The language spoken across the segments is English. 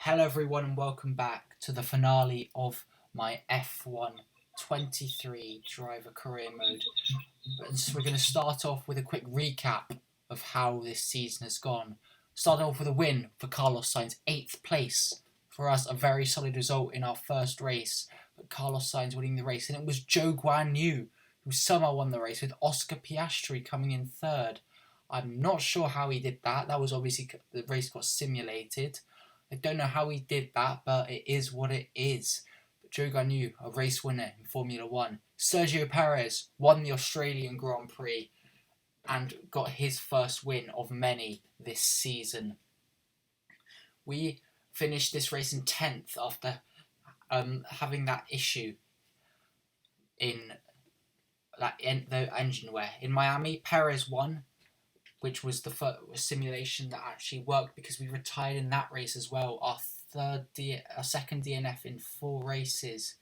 Hello everyone and welcome back to the finale of my F1 23 driver career mode. So we're going to start off with a quick recap of how this season has gone. Starting off with a win for Carlos Sainz, 8th place. For us, a very solid result in our first race, but Carlos Sainz winning the race. And it was Zhou Guanyu who somehow won the race, with Oscar Piastri coming in 3rd. I'm not sure how he did that. That was obviously, the race got simulated. I don't know how he did that, but it is what it is. But Zhou Guanyu, a race winner in Formula 1. Sergio Perez won the Australian Grand Prix and got his first win of many this season. We finished this race in 10th after having that issue in the engine wear. In Miami, Perez won, which was the first simulation that actually worked because we retired in that race as well. Our second DNF in 4 races.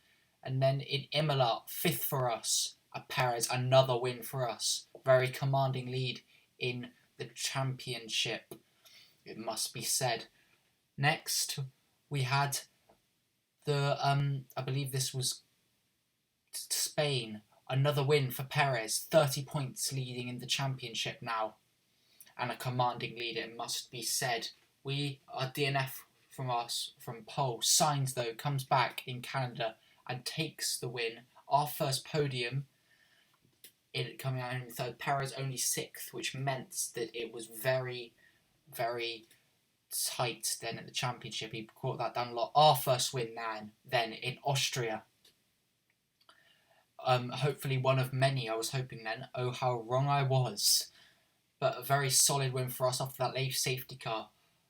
And then in Imola, 5th for us, Perez, another win for us. Very commanding lead in the championship, it must be said. Next, we had I believe this was Spain, another win for Perez, 30 points leading in the championship now. And a commanding lead, it must be said. Our DNF from pole. Sainz, though, comes back in Canada and takes the win. Our first podium, coming out in 3rd. Perez only 6th, which meant that it was very, very tight then at the championship. He caught that down a lot. Our first win then in Austria. Hopefully one of many, I was hoping then. Oh, how wrong I was. But a very solid win for us after that late safety car.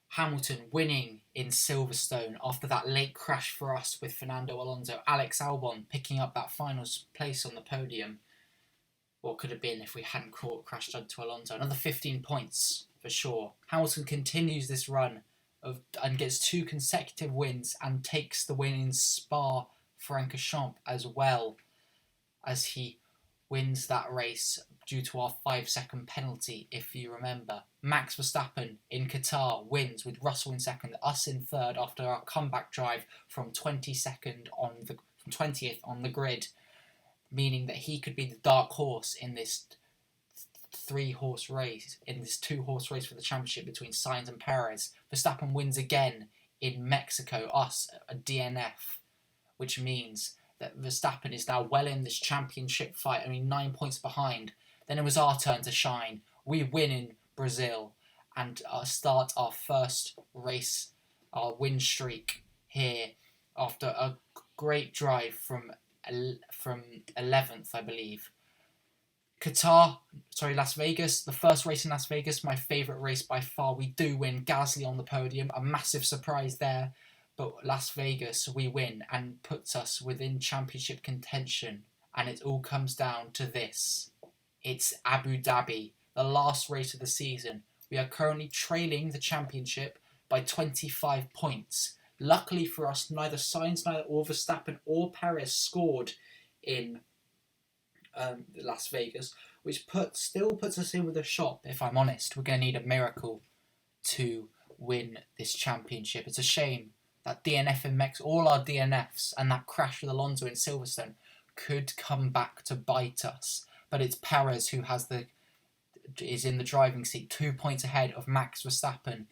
Hamilton winning in Silverstone after that late crash for us with Fernando Alonso. Alex Albon picking up that final place on the podium. What could have been if we hadn't crashed into Alonso. Another 15 points for sure. Hamilton continues this run and gets 2 consecutive wins and takes the win in Spa-Francorchamps as well, as he wins that race due to our 5-second penalty, if you remember. Max Verstappen in Qatar wins with Russell in 2nd, us in 3rd after our comeback drive from 20th on the grid, meaning that he could be the dark horse in this 2-horse race for the championship between Sainz and Perez. Verstappen wins again in Mexico, us a DNF, which means that Verstappen is now well in this championship fight, only 9 points behind. Then it was our turn to shine. We win in Brazil and start our first race, our win streak here after a great drive from 11th, I believe. Las Vegas, the first race in Las Vegas, my favourite race by far. We do win, Gasly on the podium, a massive surprise there. But Las Vegas, we win and puts us within championship contention. And it all comes down to this. It's Abu Dhabi, the last race of the season. We are currently trailing the championship by 25 points. Luckily for us, neither Sainz, or Verstappen or Perez scored in Las Vegas, which still puts us in with a shot, if I'm honest. We're going to need a miracle to win this championship. It's a shame that DNF in Mexico, all our DNFs, and that crash with Alonso in Silverstone could come back to bite us. But it's Perez who is in the driving seat, 2 points ahead of Max Verstappen,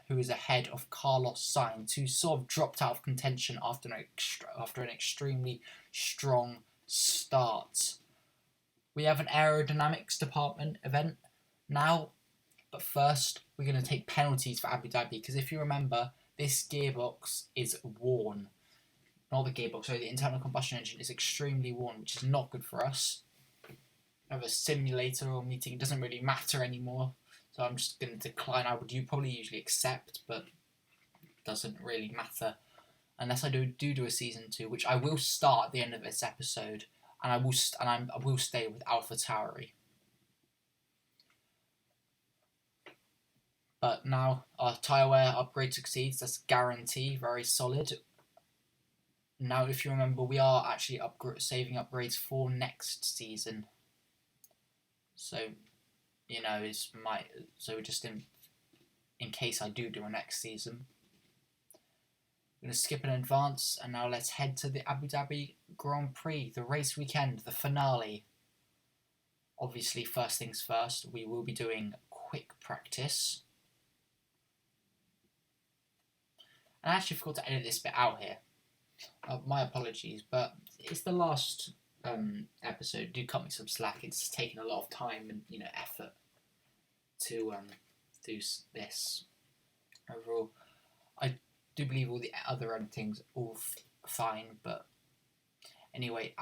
who is ahead of Carlos Sainz, who sort of dropped out of contention after an extremely strong start. We have an aerodynamics department event now, but first we're going to take penalties for Abu Dhabi, because if you remember, this gearbox is worn. Not the gearbox, sorry, the internal combustion engine is extremely worn, which is not good for us. Have a simulator or meeting, it doesn't really matter anymore, so I'm just going to decline. You probably usually accept, but it doesn't really matter unless I do a season 2, which I will start at the end of this episode, and I will stay with Alpha Tauri. But now our tyre wear upgrade succeeds. That's a guarantee, very solid. Now, if you remember, we are actually saving upgrades for next season. So, so just in case I do a next season. We're going to skip an advance, and now let's head to the Abu Dhabi Grand Prix, the race weekend, the finale. Obviously, first things first, we will be doing quick practice. And I actually forgot to edit this bit out here. My apologies, but it's the last episode. Do cut me some slack. It's taken a lot of time and effort to do this. Overall, I do believe all the other things all fine, but anyway,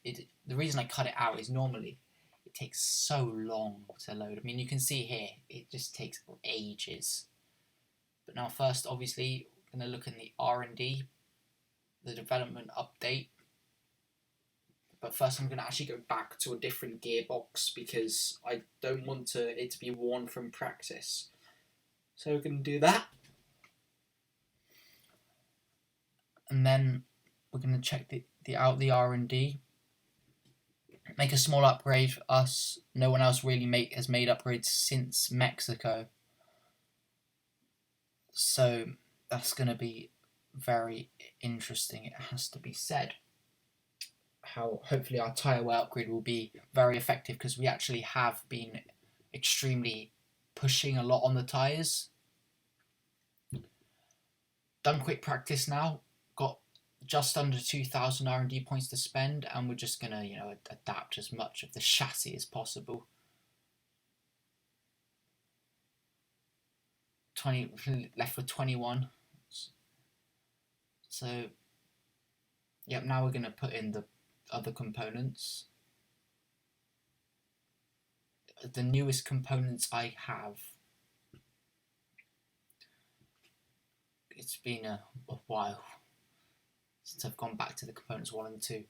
the reason I cut it out is normally it takes so long to load. I mean, you can see here it just takes ages. But now, first, obviously, we're going to look in the R&D, the development update. But first, I'm going to actually go back to a different gearbox because I don't want it to be worn from practice. So we're going to do that. And then we're going to check out the R&D. Make a small upgrade for us. No one else really has made upgrades since Mexico. So that's going to be very interesting, it has to be said. How hopefully our tyre wear upgrade will be very effective because we actually have been extremely pushing a lot on the tyres. Done quick practice now. Got just under 2,000 R&D points to spend, and we're just gonna adapt as much of the chassis as possible. 20 left with 21. So yep, now we're gonna put in the other components. The newest components I have. It's been a while since I've gone back to the components 1 and 2.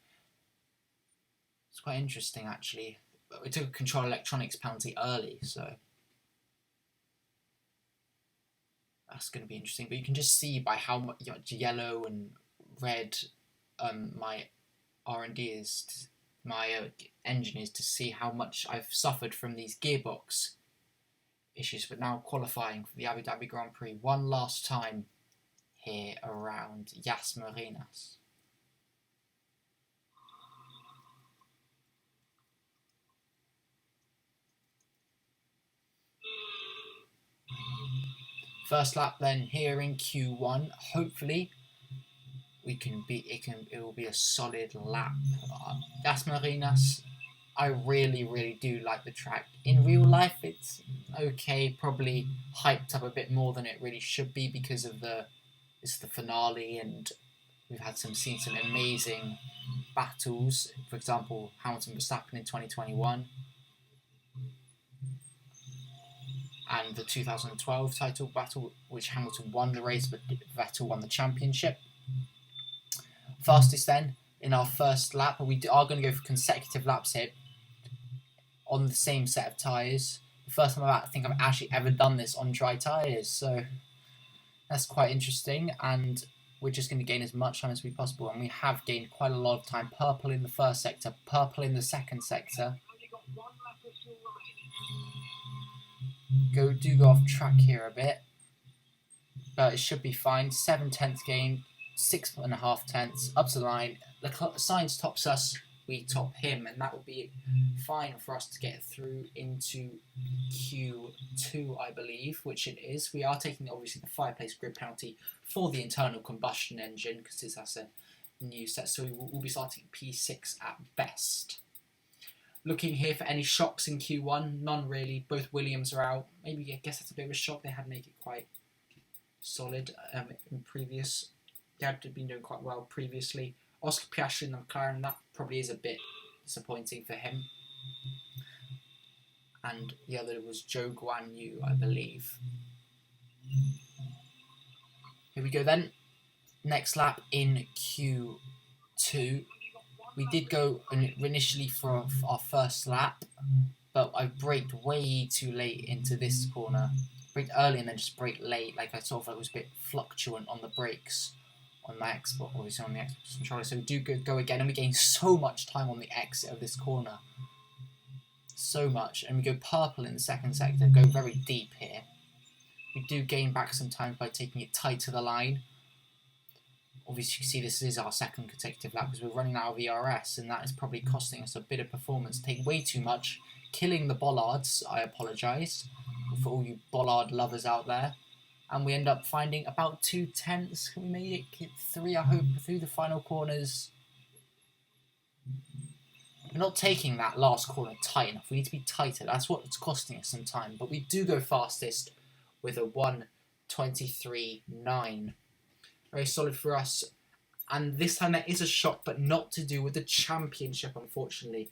It's quite interesting actually. We took a control electronics penalty early, so that's going to be interesting. But you can just see by how much yellow and red my R&D is, my engine is, to see how much I've suffered from these gearbox issues. But now qualifying for the Abu Dhabi Grand Prix one last time here around Yas Marinas. First lap then here in Q1. Hopefully it will be a solid lap. Yas Marinas, I really do like the track. In real life it's okay, probably hyped up a bit more than it really should be because of it's the finale and we've seen some amazing battles. For example, Hamilton Verstappen in 2021 and the 2012 title battle, which Hamilton won the race but Vettel won the championship. Fastest then in our first lap, but we are going to go for consecutive laps here on the same set of tyres. The first time I think I've actually ever done this on dry tyres, so that's quite interesting, and we're just going to gain as much time as we possible, and we have gained quite a lot of time. Purple in the first sector, purple in the second sector. Go off track here a bit, but it should be fine. 7/10 gain, 6.5 tenths up to the line. The Sainz tops us, we top him, and that will be fine for us to get through into Q2, I believe, which it is. We are taking obviously the 5-place grid penalty for the internal combustion engine because that's a new set, so we'll be starting P6 at best. Looking here for any shocks in Q1, none really. Both Williams are out. Maybe I guess that's a bit of a shock. They had made it quite solid in previous. They had been doing quite well previously. Oscar Piastri in the McLaren, that probably is a bit disappointing for him. And the other was Zhou Guanyu, I believe. Here we go then. Next lap in Q2. We did go initially for our first lap, but I braked way too late into this corner. Braked early and then just braked late. Like I sort of was a bit fluctuant on the brakes on my Xbox, obviously on the Xbox controller. So we do go again, and we gain so much time on the exit of this corner. So much. And we go purple in the second sector, go very deep here. We do gain back some time by taking it tight to the line. Obviously, you can see this is our second consecutive lap because we're running out of ERS, and that is probably costing us a bit of performance. Take way too much, killing the bollards. I apologise for all you bollard lovers out there. And we end up finding about 2/10. Can we make it 3, I hope, through the final corners? We're not taking that last corner tight enough. We need to be tighter. That's what's costing us some time. But we do go fastest with a 1:23.9. Very solid for us. And this time there is a shock, but not to do with the championship, unfortunately.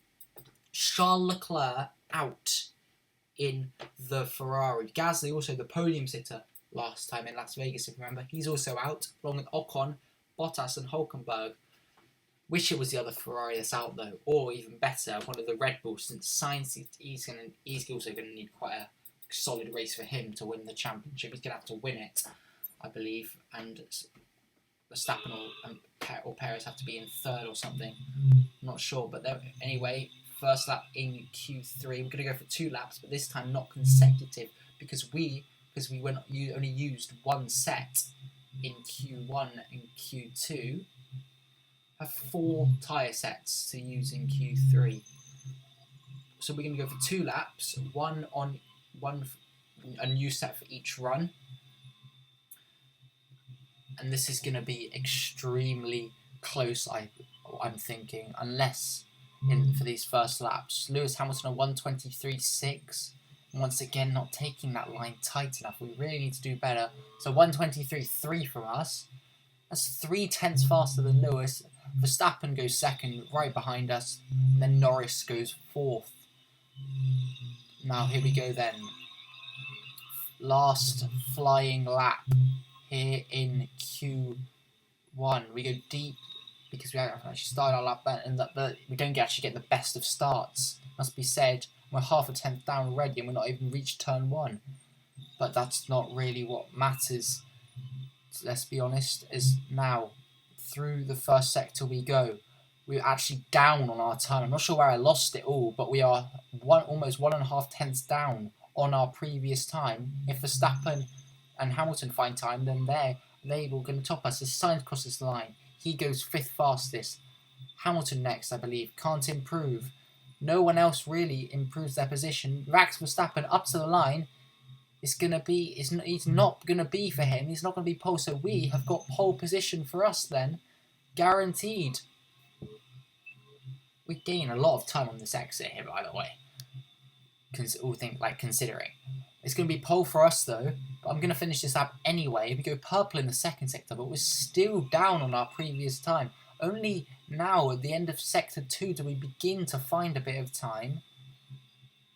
Charles Leclerc out in the Ferrari. Gasly, also the podium sitter last time in Las Vegas, if you remember. He's also out, along with Ocon, Bottas and Hulkenberg. Wish it was the other Ferrari that's out, though. Or even better, one of the Red Bulls, since Sainz, he's also going to need quite a solid race for him to win the championship. He's going to have to win it, I believe. And Verstappen or Perez have to be in third or something. I'm not sure. But anyway, first lap in Q3. We're going to go for 2 laps, but this time not consecutive because we only used 1 set in Q1 and Q2. Have 4 tyre sets to use in Q3. So we're going to go for 2 laps, a new set for each run. And this is going to be extremely close, I'm thinking, unless for these first laps. Lewis Hamilton a 1:23.6. Once again, not taking that line tight enough. We really need to do better. So 1:23.3 from us. That's 3/10 faster than Lewis. Verstappen goes second, right behind us. And then Norris goes 4th. Now here we go then. Last flying lap here in Q1. We go deep because we haven't actually started our lap, but we don't actually get the best of starts. Must be said, we're half a tenth down already and we're not even reached turn 1. But that's not really what matters. Let's be honest, is now through the first sector we go. We're actually down on our time. I'm not sure where I lost it all, but we are almost 1.5 tenths down on our previous time. If Verstappen and Hamilton find time, then they will going to top us. As Sainz crosses the line, he goes 5th fastest. Hamilton next, I believe, can't improve. No one else really improves their position. Max Verstappen up to the line. It's not going to be for him. He's not going to be pole. So we have got pole position for us then. Guaranteed. We gain a lot of time on this exit here, by the way. Considering. It's going to be pole for us though. But I'm going to finish this up anyway. We go purple in the second sector, but we're still down on our previous time. Only now at the end of sector 2 do we begin to find a bit of time.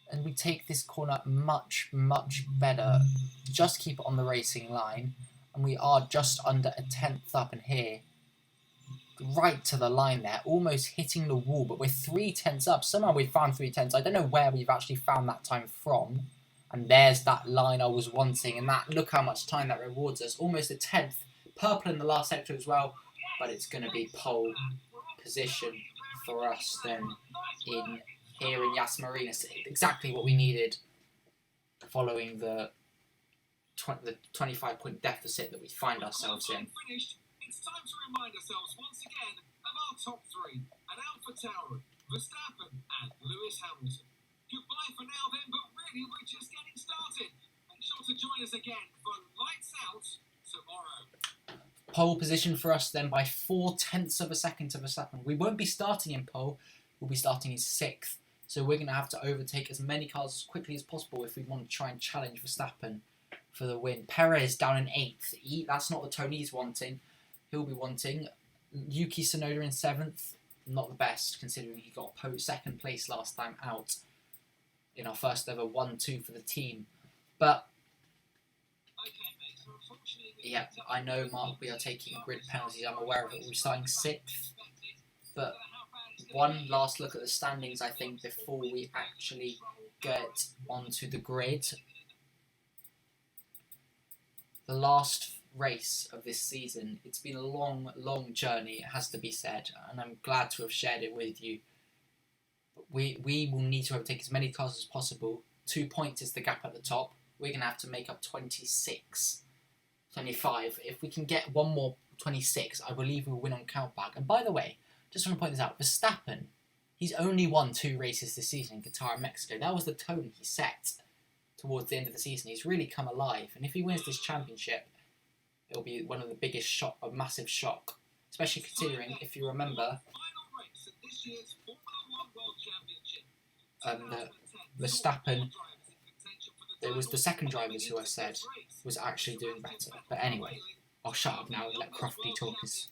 And we take this corner much, much better. Just keep it on the racing line. And we are just under a 10th up in here. Right to the line there. Almost hitting the wall. But we're 3/10 up. Somehow we found 3/10. I don't know where we've actually found that time from. And there's that line I was wanting. And look how much time that rewards us. Almost a 10th. Purple in the last sector as well. But it's going to be pole position for us then here in Yas Marina. Exactly what we needed following the 25-point deficit that we find ourselves in. It's time to remind ourselves once again of our top 3, and Alpha Tauri, Verstappen and Lewis Hamilton. Goodbye for now then, but really we're just getting started. Make sure to join us again for Lights Out tomorrow. Pole position for us then by 0.4 of a second to Verstappen. We won't be starting in pole, we'll be starting in 6th. So we're going to have to overtake as many cars as quickly as possible if we want to try and challenge Verstappen for the win. Perez down in 8th. That's not the tone he's wanting. He'll be wanting. Yuki Tsunoda in 7th. Not the best, considering he got 2nd place last time out in our first ever 1-2 for the team. But yeah, I know, Mark, we are taking grid penalties. I'm aware of it. We're starting 6th. But one last look at the standings, I think, before we actually get onto the grid. The last race of this season, it's been a long, long journey, it has to be said, and I'm glad to have shared it with you. But we will need to overtake as many cars as possible. 2 points is the gap at the top. We're going to have to make up 26, 25. If we can get one more 26, I believe we'll win on countback. And by the way, just want to point this out, Verstappen, he's only won 2 races this season in Qatar and Mexico. That was the tone he set towards the end of the season. He's really come alive. And if he wins this championship, it'll be one of the biggest shock, a massive shock. Especially considering, if you remember, Verstappen, it was the second drivers who I said was actually doing better. But anyway, I'll shut up now and let Crofty talk his...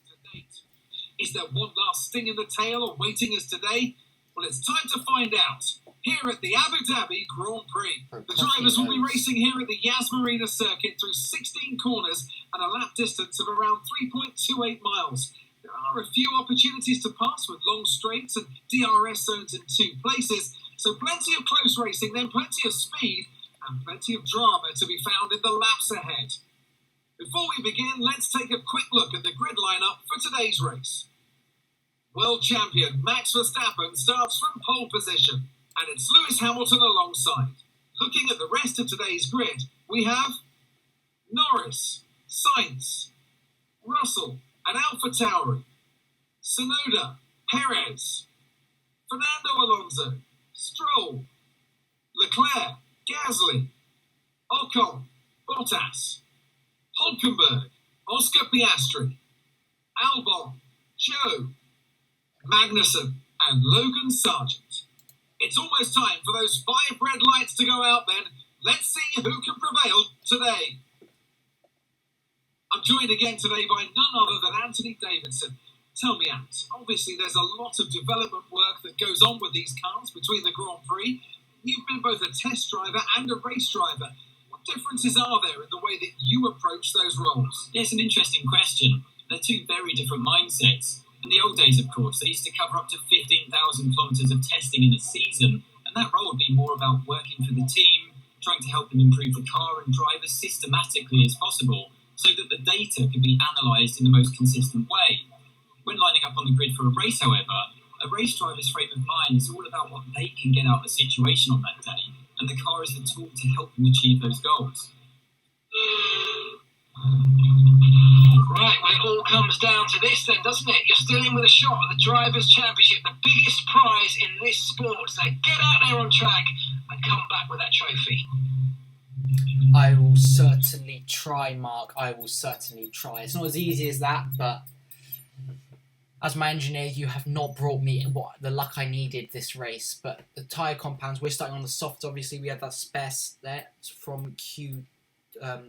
Is there one last sting in the tail awaiting us today? Well, it's time to find out. Here at the Abu Dhabi Grand Prix, the drivers will be racing here at the Yas Marina circuit through 16 corners and a lap distance of around 3.28 miles. There are a few opportunities to pass with long straights and DRS zones in 2 places, so plenty of close racing, then plenty of speed and plenty of drama to be found in the laps ahead. Before we begin, let's take a quick look at the grid lineup for today's race. World champion Max Verstappen starts from pole position, and it's Lewis Hamilton alongside. Looking at the rest of today's grid, we have Norris, Sainz, Russell and Alpha Tauri, Tsunoda, Perez, Fernando Alonso, Stroll, Leclerc, Gasly, Ocon, Bottas, Hulkenberg, Oscar Piastri, Albon, Joe, Magnussen and Logan Sargent. It's almost time for those 5 red lights to go out then. Let's see who can prevail today. I'm joined again today by none other than Anthony Davidson. Tell me, Ant, obviously there's a lot of development work that goes on with these cars between the Grand Prix. You've been both a test driver and a race driver. What differences are there in the way that you approach those roles? It's an interesting question. They're 2 very different mindsets. In the old days, of course, they used to cover up to 15,000 kilometres of testing in a season, and that role would be more about working for the team, trying to help them improve the car and drive as systematically as possible, so that the data can be analysed in the most consistent way. When lining up on the grid for a race, however, a race driver's frame of mind is all about what they can get out of the situation on that day, and the car is the tool to help them achieve those goals. Right, well, it all comes down to this then, doesn't it? You're still in with a shot at the Drivers' Championship, the biggest prize in this sport. So get out there on track and come back with that trophy. I will certainly try, Mark. I will certainly try. It's not as easy as that, but as my engineer, you have not brought me the luck I needed this race. But the tyre compounds, we're starting on the softs. Obviously, we had that spare there from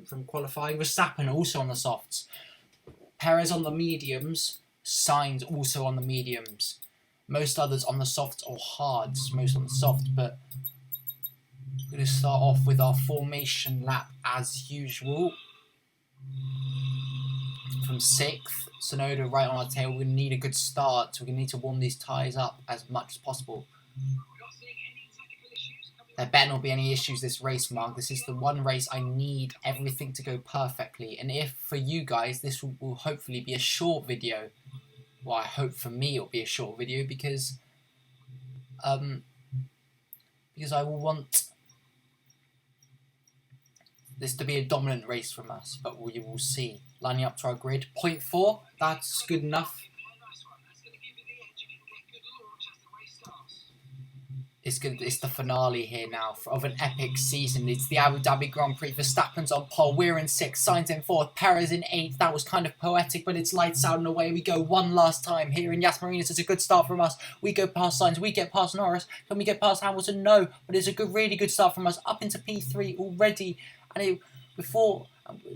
from qualifying. Verstappen also on the softs. Perez on the mediums. Sainz also on the mediums. Most others on the softs or hards. Most on the soft, but we're going to start off with our formation lap as usual. From 6th, Tsunoda right on our tail. We're going to need a good start, so we're going to need to warm these tyres up as much as possible. There better not be any issues this race, Mark. This is the one race I need everything to go perfectly. And if, for you guys, this will hopefully be a short video. Well, I hope for me it'll be a short video because I will want this to be a dominant race from us. But we will see. Lining up to our grid. 0.4, that's good enough. It's good. It's the finale here now of an epic season. It's the Abu Dhabi Grand Prix. Verstappen's on pole. We're in 6th. Sainz in 4th. Perez in 8th. That was kind of poetic, but it's lights out and away we go one last time here in Yas Marina. It's a good start from us. We go past Sainz. We get past Norris. Can we get past Hamilton? No, but it's a good, really good start from us. Up into P3 already. And before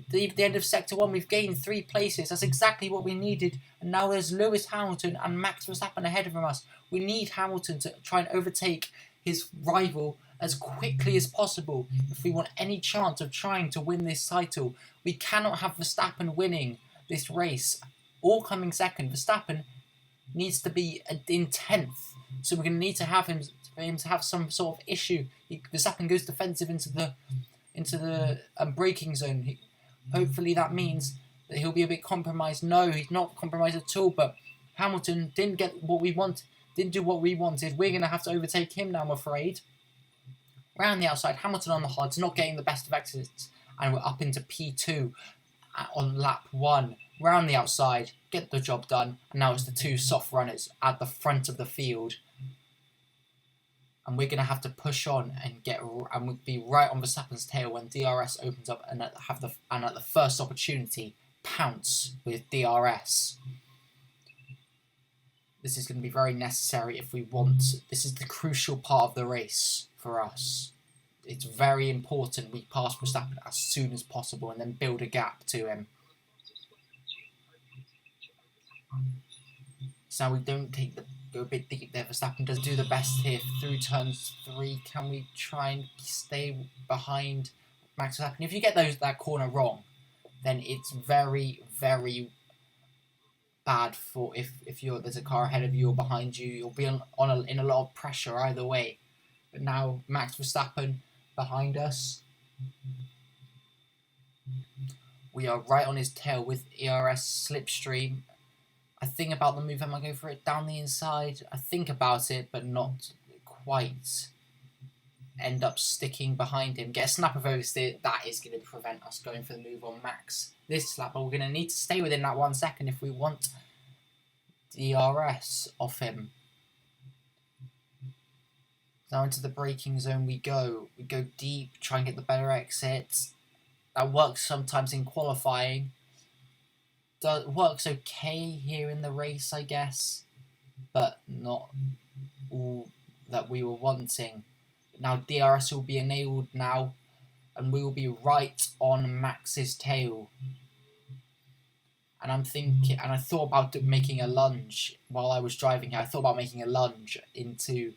the end of Sector 1, we've gained 3 places. That's exactly what we needed. And now there's Lewis Hamilton and Max Verstappen ahead of us. We need Hamilton to try and overtake his rival as quickly as possible if we want any chance of trying to win this title. We cannot have Verstappen winning this race or coming second. Verstappen needs to be in 10th, so we're going to need to have him to have some sort of issue. Verstappen goes defensive into the braking zone. Hopefully that means that he'll be a bit compromised. No, he's not compromised at all, but Hamilton didn't get what we want. Didn't do what we wanted. We're going to have to overtake him now, I'm afraid. Around the outside, Hamilton on the hards, not getting the best of exits. And we're up into P2 on lap 1. round the outside, get the job done, and now it's the two soft runners at the front of the field. And we're going to have to push on and we'll be right on Verstappen's tail when DRS opens up and at the first opportunity, pounce with DRS. This is going to be very necessary if we want. This is the crucial part of the race for us. It's very important we pass Verstappen as soon as possible and then build a gap to him. So we don't go a bit deep there. Verstappen does do the best here through turns 3. Can we try and stay behind Max Verstappen? If you get that corner wrong, then it's very, very bad for if there's a car ahead of you or behind you. You'll be in a lot of pressure either way. But now Max Verstappen behind us. We are right on his tail with ERS slipstream. I think about the move. Am I going for it down the inside? I think about it, but not quite. End up sticking behind him. Get a snap of oversteer. That is going to prevent us going for the move on Max this lap. But we're going to need to stay within that 1 second if we want DRS off him. Now into the braking zone we go. We go deep, try and get the better exit. That works sometimes in qualifying. Works okay here in the race, I guess, but not all that we were wanting. Now DRS will be enabled now, and we will be right on Max's tail. And I'm thinking, and I thought about making a lunge while I was driving here. I thought about making a lunge into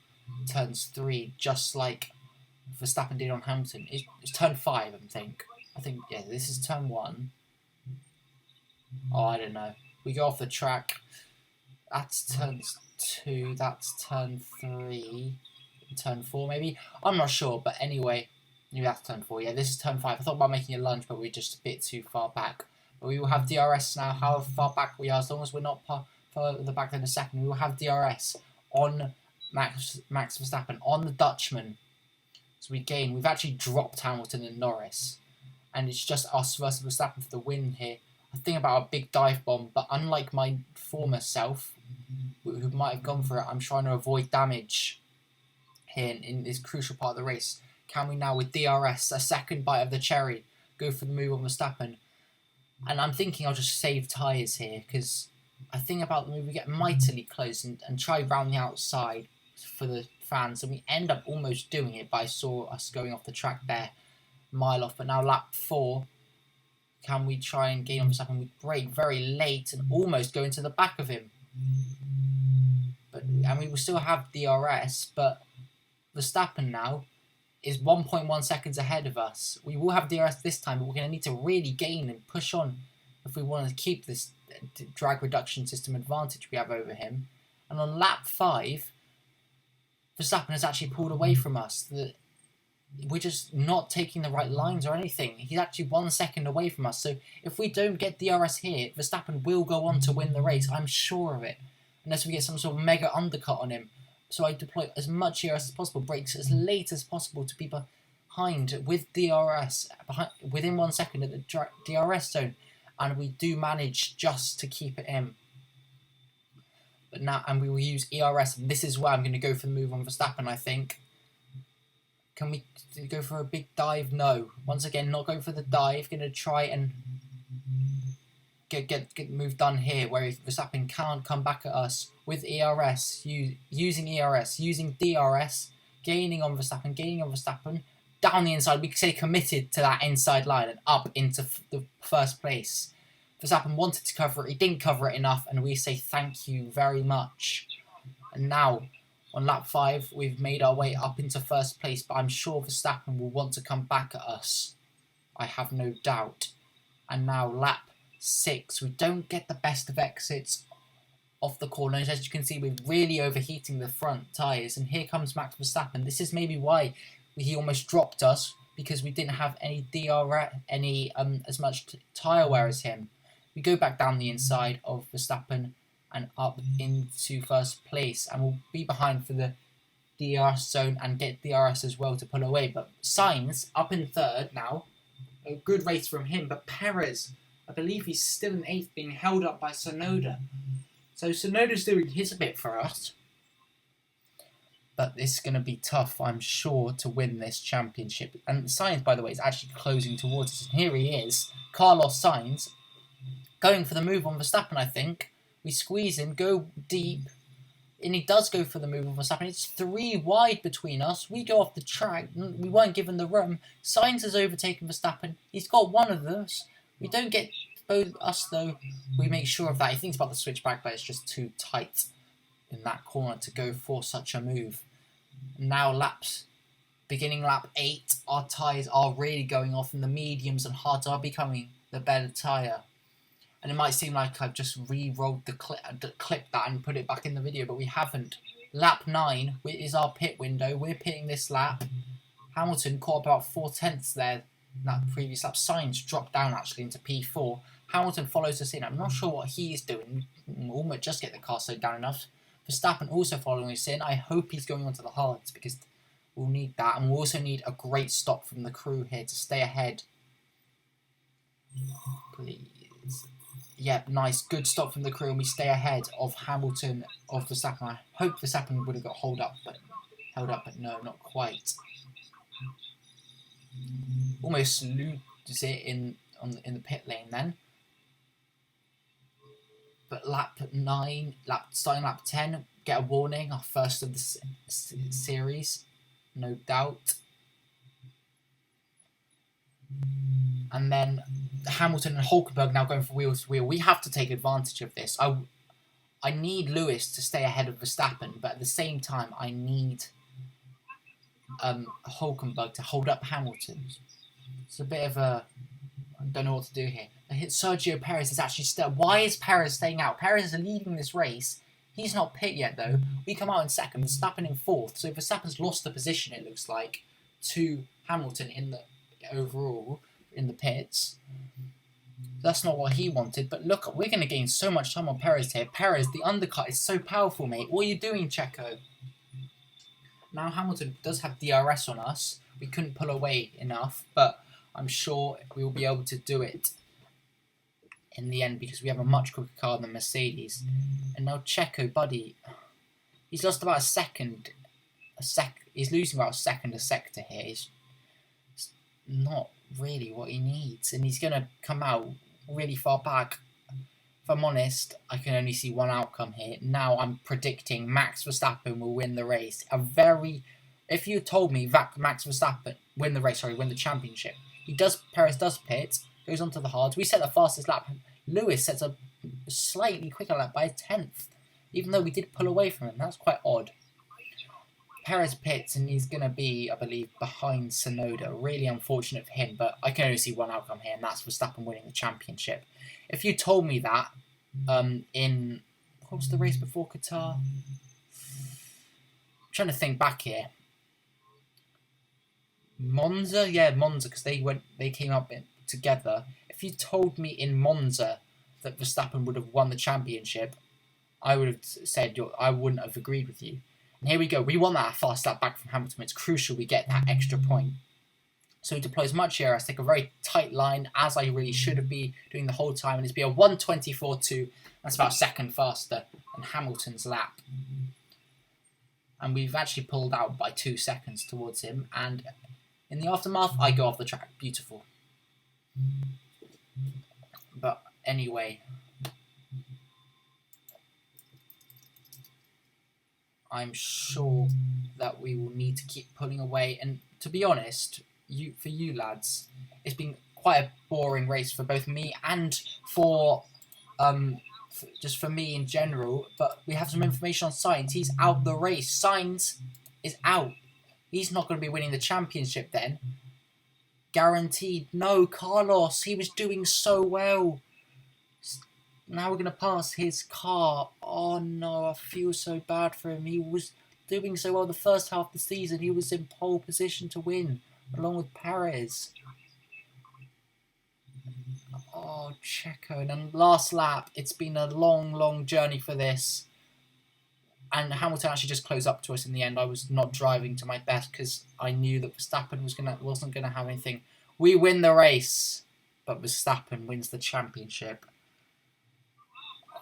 turns 3, just like Verstappen did on Hamilton. It's turn 5, I think, yeah, this is turn 1. Oh, I don't know. We go off the track. That's turn 2, that's turn 3, turn 4 maybe? I'm not sure, but anyway, maybe that's turn 4. Yeah, this is turn 5. I thought about making a lunge, but we're just a bit too far back. But we will have DRS now, however far back we are, as long as we're not further back than a second, we will have DRS on Max Verstappen, on the Dutchman. So we've actually dropped Hamilton and Norris. And it's just us versus Verstappen for the win here. I think about a big dive bomb, but unlike my former self, who might have gone for it, I'm trying to avoid damage here in this crucial part of the race. Can we now, with DRS, a second bite of the cherry, go for the move on Verstappen? And I'm thinking I'll just save tyres here, because I think about the move, we get mightily close and try round the outside for the fans, and we end up almost doing it, but I saw us going off the track there, mile off. But now lap 4, can we try and gain on Verstappen? We brake very late and almost go into the back of him. And we will still have DRS, but Verstappen now is 1.1 seconds ahead of us. We will have DRS this time, but we're going to need to really gain and push on if we want to keep this drag reduction system advantage we have over him. And on lap 5, Verstappen has actually pulled away from us. We're just not taking the right lines or anything. He's actually 1 second away from us. So if we don't get DRS here, Verstappen will go on to win the race. I'm sure of it. Unless we get some sort of mega undercut on him. So I deploy as much DRS as possible, brakes as late as possible to be behind with DRS, within 1 second at the DRS zone. And we do manage just to keep it in. But now, and we will use ERS, and this is where I'm going to go for the move on Verstappen, I think. Can we go for a big dive? No. Once again, not going for the dive. Going to try and get the move done here, where Verstappen can't come back at us with ERS, using ERS, using DRS, gaining on Verstappen, down the inside. We could say committed to that inside line and up into the first place. Verstappen wanted to cover it, he didn't cover it enough, and we say thank you very much. And now, on lap 5, we've made our way up into first place, but I'm sure Verstappen will want to come back at us. I have no doubt. And now lap 6, we don't get the best of exits off the corners. As you can see, we're really overheating the front tyres, and here comes Max Verstappen. This is maybe why he almost dropped us, because we didn't have any as much tyre wear as him. We go back down the inside of Verstappen and up into first place, and we'll be behind for the DRS zone and get DRS as well to pull away. But Sainz up in third now, a good race from him, but Perez I believe he's still in 8th, being held up by Tsunoda. So Tsunoda's doing his bit for us. But it's going to be tough, I'm sure, to win this championship. And Sainz, by the way, is actually closing towards us. And here he is, Carlos Sainz, going for the move on Verstappen, I think. We squeeze in, go deep. And he does go for the move on Verstappen. It's 3 wide between us. We go off the track. We weren't given the room. Sainz has overtaken Verstappen. He's got one of those. We don't get both us, though. We make sure of that. He thinks about the switchback, but it's just too tight in that corner to go for such a move. Now beginning lap 8, our tyres are really going off, and the mediums and hards are becoming the better tyre. And it might seem like I've just re-rolled the clip that and put it back in the video, but we haven't. Lap 9 is our pit window. We're pitting this lap. Hamilton caught about 4/10 there in that previous lap. Sainz dropped down actually into P4. Hamilton follows us in. I'm not sure what he's doing. Almost just get the car slowed down enough. Verstappen also following us in. I hope he's going onto the hards because we'll need that. And we'll also need a great stop from the crew here to stay ahead. Please. Yep, nice. Good stop from the crew, and we stay ahead of Hamilton, of Verstappen. I hope Verstappen would have got held up, but no, not quite. Almost loses it in the pit lane then. But starting lap 10, get a warning, our first of the series, no doubt. And then Hamilton and Hulkenberg now going for wheel to wheel. We have to take advantage of this. I need Lewis to stay ahead of Verstappen, but at the same time, I need Hulkenberg to hold up Hamilton. It's a bit of a... I don't know what to do here. I hit Sergio Perez is actually still... Why is Perez staying out? Perez is leading this race. He's not pit yet, though. We come out in 2nd, Verstappen in 4th. So Verstappen's lost the position, it looks like, to Hamilton in the overall in the pits. That's not what he wanted, but look, we're going to gain so much time on Perez here. Perez, the undercut is so powerful, mate. What are you doing, Checo? Now Hamilton does have DRS on us. We couldn't pull away enough, but I'm sure we will be able to do it in the end because we have a much quicker car than Mercedes. And now Checo, buddy, he's lost about a second. He's losing about a sector here. He's not really what he needs, and he's going to come out really far back. If I'm honest, I can only see one outcome here. Now I'm predicting Max Verstappen will win the race. If you told me that Max Verstappen win the championship, Perez does pit, goes on to the hards. We set the fastest lap. Lewis sets a slightly quicker lap by a 10th, even though we did pull away from him. That's quite odd. Perez pits, and he's going to be, I believe, behind Tsunoda. Really unfortunate for him, but I can only see one outcome here, and that's Verstappen winning the championship. If you told me that in... What was the race before Qatar? I'm trying to think back here. Monza? Yeah, Monza, because they came up together. If you told me in Monza that Verstappen would have won the championship, I would have said I wouldn't have agreed with you. And here we go. We want that fast lap back from Hamilton. It's crucial we get that extra point. So he deploys much DRS, take a very tight line, as I really should have been doing the whole time. And it's been a 1:24.2. That's about a second faster than Hamilton's lap. And we've actually pulled out by 2 seconds towards him. And in the aftermath, I go off the track. Beautiful. But anyway... I'm sure that we will need to keep pulling away. And to be honest, for you lads, it's been quite a boring race for both me and for just for me in general. But we have some information on Sainz. He's out the race. Sainz is out. He's not going to be winning the championship then. Guaranteed. No, Carlos. He was doing so well. Now we're going to pass his car. Oh no, I feel so bad for him. He was doing so well the first half of the season. He was in pole position to win, along with Perez. Oh, Checo. And then last lap, it's been a long, long journey for this. And Hamilton actually just closed up to us in the end. I was not driving to my best because I knew that Verstappen wasn't going to have anything. We win the race. but Verstappen wins the championship.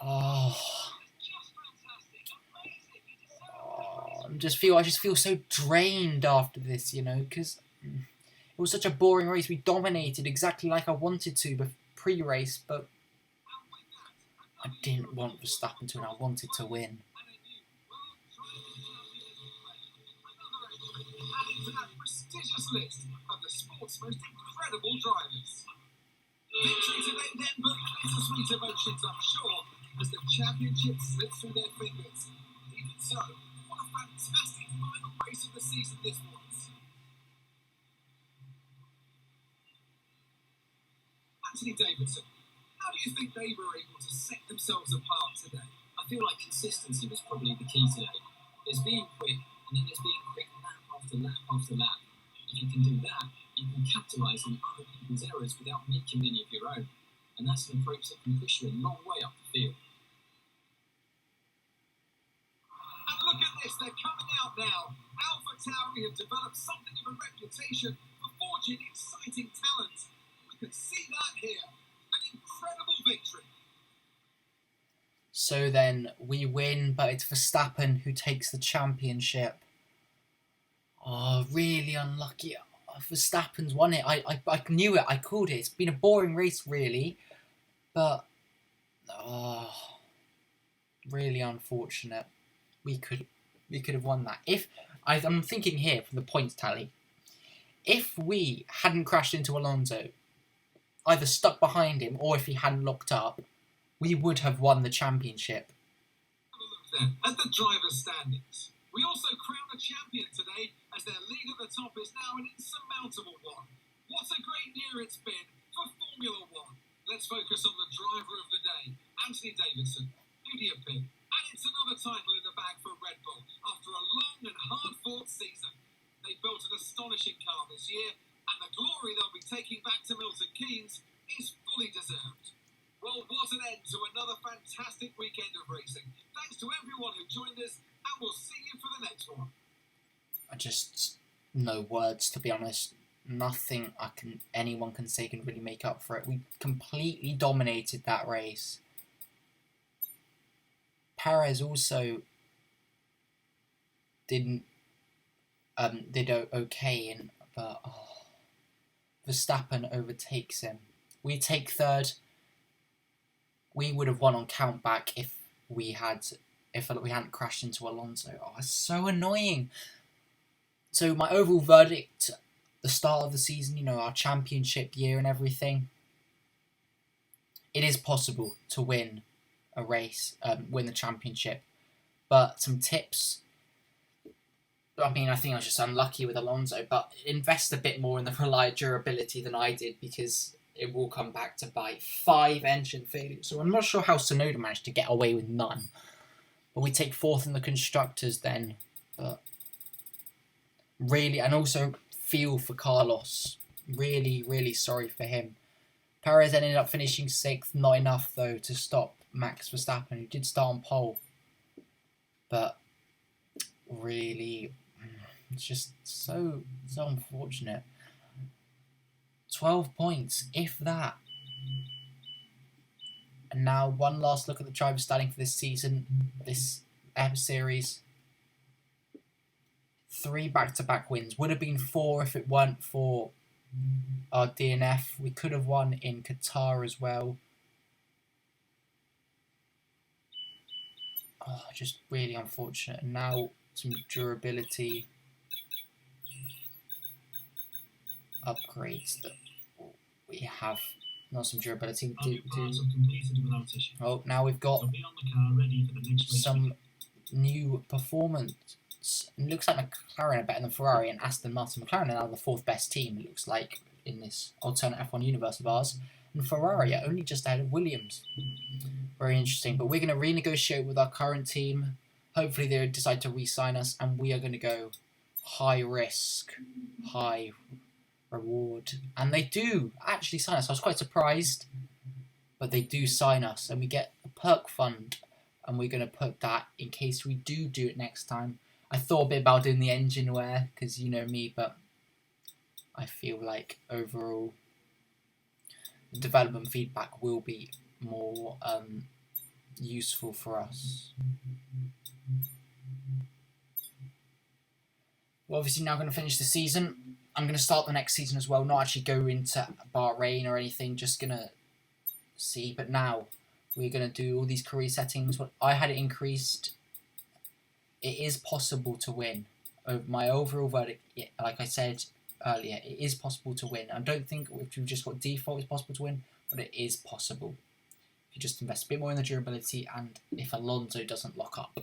Oh, I just feel so drained after this, because it was such a boring race. We dominated exactly like I wanted to pre-race, but I didn't want Verstappen to win. I wanted to win. Adding to that prestigious list of the sport's most incredible drivers. Victory today then, but bittersweet emotions, I'm sure, as the championship slips through their fingers. Even so, what a fantastic final race of the season this was. Anthony Davidson, how do you think they were able to set themselves apart today? I feel like consistency was probably the key today. There's being quick, and then there's being quick lap after lap after lap. If you can do that, you can capitalise on other people's errors without making many of your own. And that's an approach that can push you a long way up the field. And look at this, they're coming out now. Alpha Tauri have developed something of a reputation for forging exciting talent. We can see that here. An incredible victory. So then we win, but it's Verstappen who takes the championship. Oh, really unlucky. Verstappen's won it. I knew it. I called it. It's been a boring race, really. But, really unfortunate. We could have won that. I'm thinking here from the points tally, if we hadn't crashed into Alonso, either stuck behind him or if he hadn't locked up, we would have won the championship. Have a look there at the driver's standings. We also crown a champion today, as their lead at the top is now an insurmountable one. What a great year it's been for Formula One. Let's focus on the driver of the day, Anthony Davidson. Who do you pick? And it's another title in the bag for Red Bull after a long and hard-fought season. They built an astonishing car this year, and the glory they'll be taking back to Milton Keynes is fully deserved. Well, what an end to another fantastic weekend of racing. Thanks to everyone who joined us, and we'll see you for the next one. No words, to be honest. Nothing anyone can say can really make up for it. We completely dominated that race. Perez also did okay, but Verstappen overtakes him. We take third. We would have won on countback if we hadn't crashed into Alonso. Oh, it's so annoying. So my overall verdict, the start of the season, our championship year and everything, it is possible to win a race, win the championship. But some tips. I think I was just unlucky with Alonso, but invest a bit more in the Rally durability than I did, because it will come back to bite. 5 engine failures. So I'm not sure how Tsunoda managed to get away with none. But we take 4th in the constructors then. But really, and also feel for Carlos. Really, really sorry for him. Perez ended up finishing 6th. Not enough, though, to stop Max Verstappen, who did start on pole. But really, it's just so unfortunate. 12 points, if that. And now one last look at the driver starting for this season, this series. 3 back-to-back wins. Would have been 4 if it weren't for our DNF. We could have won in Qatar as well. Oh, just really unfortunate. And now some durability upgrades that we have. Not some durability. Oh, now we've got some new performance. It looks like McLaren are better than Ferrari and Aston Martin. McLaren are now the 4th best team, it looks like, in this alternate F1 universe of ours. And Ferrari are only just ahead of Williams. Very interesting. But we're going to renegotiate with our current team. Hopefully they decide to re-sign us, and we are going to go high risk, high reward. And they do actually sign us. I was quite surprised, but they do sign us, and we get a perk fund, and we're going to put that in case we do it next time. I thought a bit about doing the engine wear, because you know me, but I feel like overall development feedback will be more useful for us. We're obviously now going to finish the season. I'm going to start the next season as well, not actually go into Bahrain or anything, just going to see. But now we're going to do all these career settings. I had it increased. It is possible to win. My overall verdict, like I said earlier, it is possible to win. I don't think if you've just got default, it's possible to win, but it is possible. If you just invest a bit more in the durability and if Alonso doesn't lock up.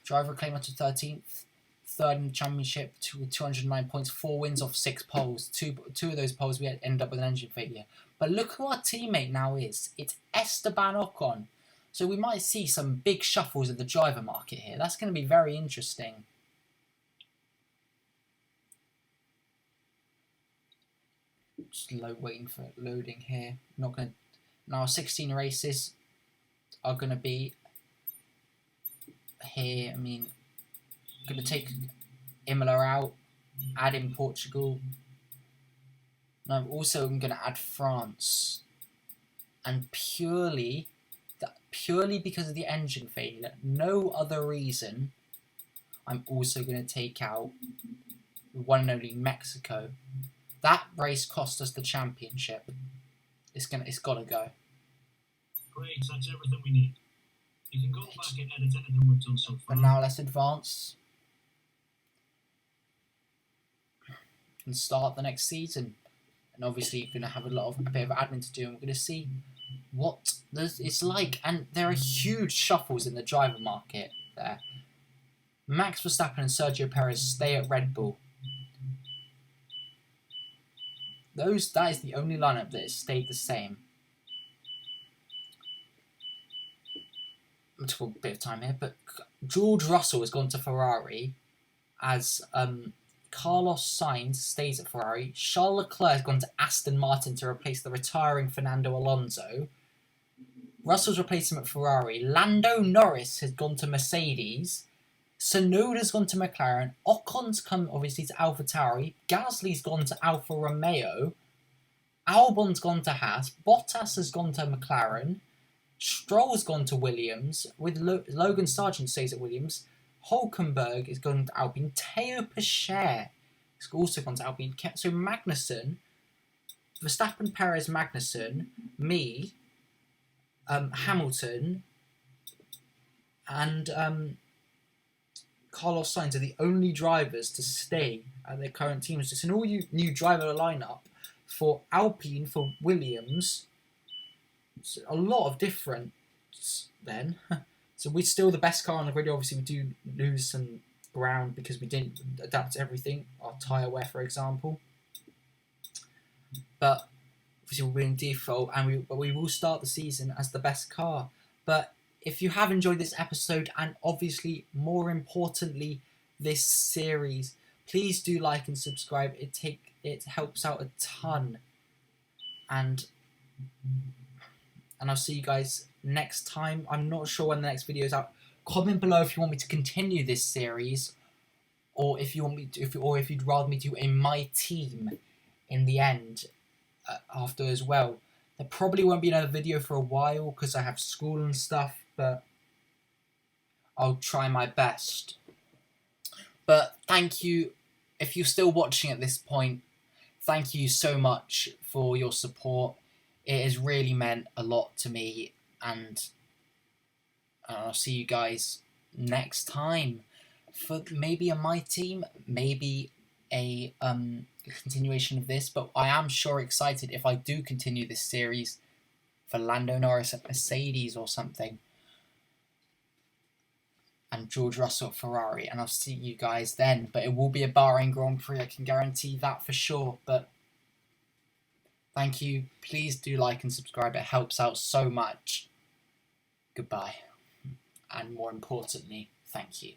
Driver claim up to 13th. Third in the championship with 209 points, 4 wins off 6 poles. Two of those poles we ended up with an engine failure. But look who our teammate now is. It's Esteban Ocon. So we might see some big shuffles in the driver market here. That's going to be very interesting. Just waiting for loading here. Not going to. Now 16 races are going to be here. I mean, I'm going to take Imola out, add in Portugal. Now also I'm going to add France. And purely because of the engine failure, no other reason, I'm also going to take out the one and only Mexico. That race cost us the championship. It's got to go. Great, that's everything we need. You can go back and edit anything we've done so far. But now let's advance and start the next season. And obviously you're going to have a bit of admin to do, and we're going to see what it's like. And there are huge shuffles in the driver market there. Max Verstappen and Sergio Perez stay at Red Bull. That is the only lineup that has stayed the same. I'm taking a bit of time here, but George Russell has gone to Ferrari as Carlos Sainz stays at Ferrari. Charles Leclerc has gone to Aston Martin to replace the retiring Fernando Alonso. Russell's replaced him at Ferrari. Lando Norris has gone to Mercedes. Tsunoda's gone to McLaren. Ocon's come, obviously, to Alpha Tauri. Gasly's gone to Alfa Romeo. Albon's gone to Haas. Bottas has gone to McLaren. Stroll's gone to Williams. With Logan Sargent stays at Williams. Hulkenberg is going to Alpine. Teo Pacher has also gone to Alpine. So Magnussen, Verstappen, Perez, Magnussen, me, Hamilton, and Carlos Sainz are the only drivers to stay at their current teams. It's an all-new driver lineup for Alpine, for Williams. It's a lot of difference then. So we're still the best car on the grid. Obviously, we do lose some ground because we didn't adapt to everything. Our tyre wear, for example. But obviously, we're in default, and we will start the season as the best car. But if you have enjoyed this episode, and obviously, more importantly, this series, please do like and subscribe. It helps out a ton. And I'll see you guys next time. I'm not sure when the next video is out. Comment below if you want me to continue this series, or if you want me to, if you'd rather me do a my team in the end after as well. There probably won't be another video for a while because I have school and stuff, but I'll try my best. But thank you, if you're still watching at this point, thank you so much for your support. It has really meant a lot to me, and I'll see you guys next time for maybe a my team, maybe a continuation of this, but I am sure excited if I do continue this series for Lando Norris at Mercedes or something, and George Russell at Ferrari, and I'll see you guys then. But it will be a Bahrain Grand Prix, I can guarantee that for sure. But thank you. Please do like and subscribe. It helps out so much. Goodbye. And more importantly, thank you.